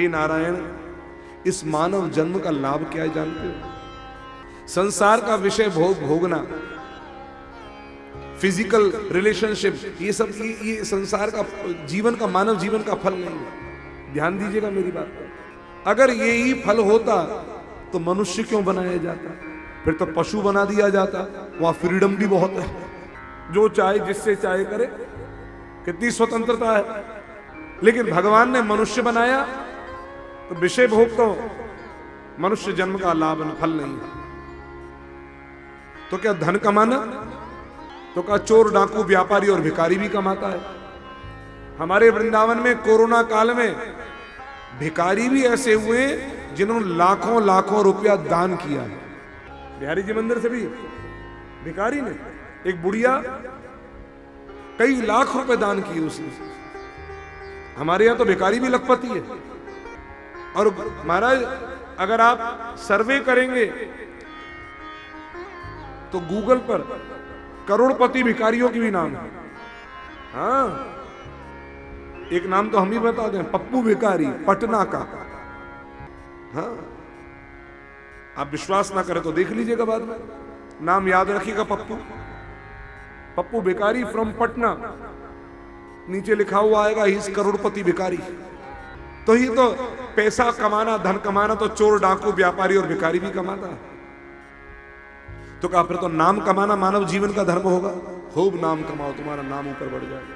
हे नारायण, इस मानव जन्म का लाभ क्या है जानते हो? संसार का विषय भोग भोगना, फिजिकल रिलेशनशिप, ये सब ये संसार का जीवन का, मानव जीवन का फल नहीं है। ध्यान दीजिएगा मेरी बात पर। अगर ये ही फल होता तो मनुष्य क्यों बनाया जाता? फिर तो पशु बना दिया जाता। वहां फ्रीडम भी बहुत है, जो चाहे जिससे चाहे करे, कितनी स्वतंत्रता है। लेकिन भगवान ने मनुष्य बनाया तो विषय भोग तो मनुष्य जन्म का लाभ फल नहीं है। तो क्या धन कमाना? तो क्या चोर डाकू व्यापारी और भिखारी भी कमाता है? हमारे वृंदावन में कोरोना काल में भिखारी भी ऐसे हुए जिन्होंने लाखों लाखों रुपया दान किया है। बिहारी जी मंदिर से भी भिखारी ने, एक बुढ़िया कई लाख रुपए दान किए उसने। हमारे यहां तो भिखारी भी लखपति है। और महाराज अगर आप सर्वे करेंगे तो गूगल पर करोड़पति भिखारियों की भी नाम है। हाँ, एक नाम तो हम ही बता दें, पप्पू भिखारी पटना का। हाँ, आप विश्वास ना करें तो देख लीजिएगा बाद में, नाम याद रखिएगा, पप्पू, पप्पू भिखारी फ्रॉम पटना, नीचे लिखा हुआ आएगा ही इज करोड़पति भिखारी। तो ही तो पैसा कमाना, धन कमाना तो चोर डाकू व्यापारी और भिखारी भी कमाता है। तो कहा फिर तो नाम कमाना मानव जीवन का धर्म होगा। खूब नाम कमाओ, तुम्हारा नाम ऊपर बढ़ जाएगा।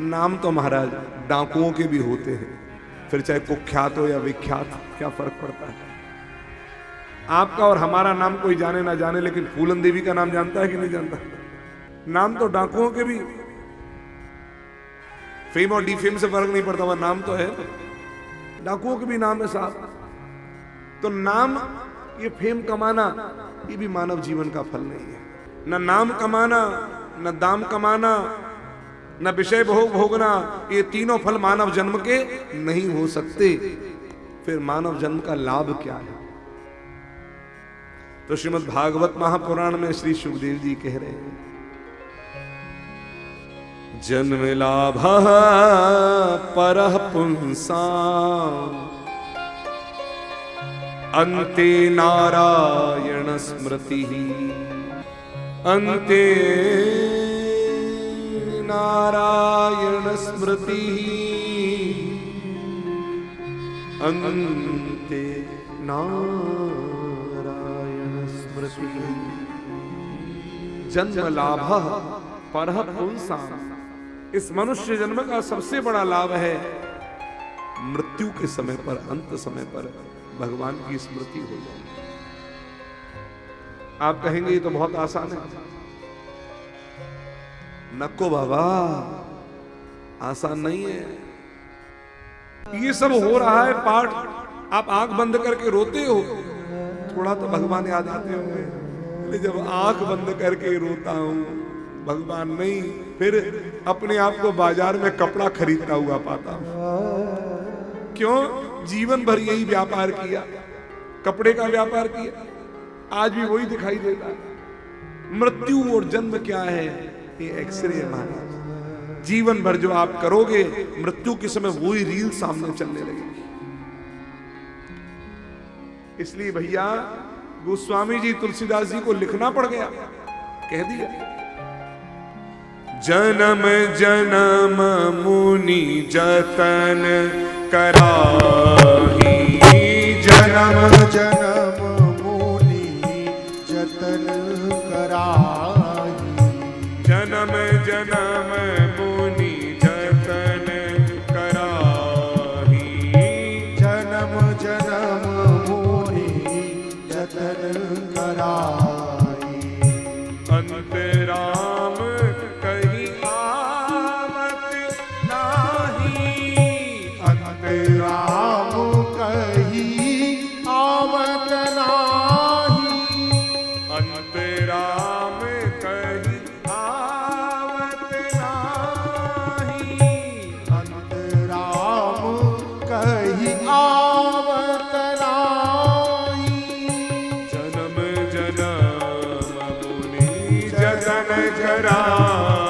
नाम तो महाराज डाकुओं के भी होते हैं, फिर चाहे कुख्यात हो या विख्यात, क्या फर्क पड़ता है? आपका और हमारा नाम कोई जाने ना जाने, लेकिन फूलन देवी का नाम जानता है कि नहीं जानता? नाम तो डाकुओं के भी, फेम और डीफेम से फर्क नहीं पड़ता, वह नाम तो है। डाकुओं के भी नाम है साहब। तो नाम, ये फेम कमाना, ये भी मानव जीवन का फल नहीं है। न नाम कमाना, न दाम कमाना, न विषय भोग भोगना, ये तीनों फल मानव जन्म के नहीं हो सकते। फिर मानव जन्म का लाभ क्या है? तो श्रीमद् भागवत महापुराण में श्री सुखदेव जी कह रहे हैं, जन्म लाभ परः पुंसाम् अन्ते नारायण स्मृति, अन्ते नारायण स्मृति, अन्ते नारायण स्मृति। जन्म लाभ परः पुंसाम्, इस मनुष्य जन्म का सबसे बड़ा लाभ है मृत्यु के समय पर, अंत समय पर भगवान की स्मृति हो जाए। आप कहेंगे ये तो बहुत आसान है। नको बाबा, आसान नहीं है। ये सब हो रहा है पाठ, आप आंख बंद करके रोते हो, थोड़ा तो भगवान याद आते होंगे। जब आंख बंद करके रोता हूं भगवान नहीं, फिर अपने आप को बाजार में कपड़ा खरीदता हुआ पाता हूं। क्यों? जीवन भर यही व्यापार किया, कपड़े का व्यापार किया, आज भी वही दिखाई देता है। मृत्यु और जन्म क्या है? ये एक्सरे है महाराज। जीवन भर जो आप करोगे, मृत्यु के समय वही रील सामने चलने लगेगी। इसलिए भैया गोस्वामी जी तुलसीदास जी को लिखना पड़ गया, कह दिया, जन्म जन्म मुनि जतन कराही, जन्म जन्म मुनि जतन कराही, जन्म जन्म मुनि जतन कराही, जन्म जन्म मुनि जतन कराही, अंतराम कहीं आवत नाही, अंतराम कहीं आवत नाही, अंतराम कहीं आवत नाही, अंतराम कहीं आवत नाही, जन्म जन्म मुनि जतन कराही।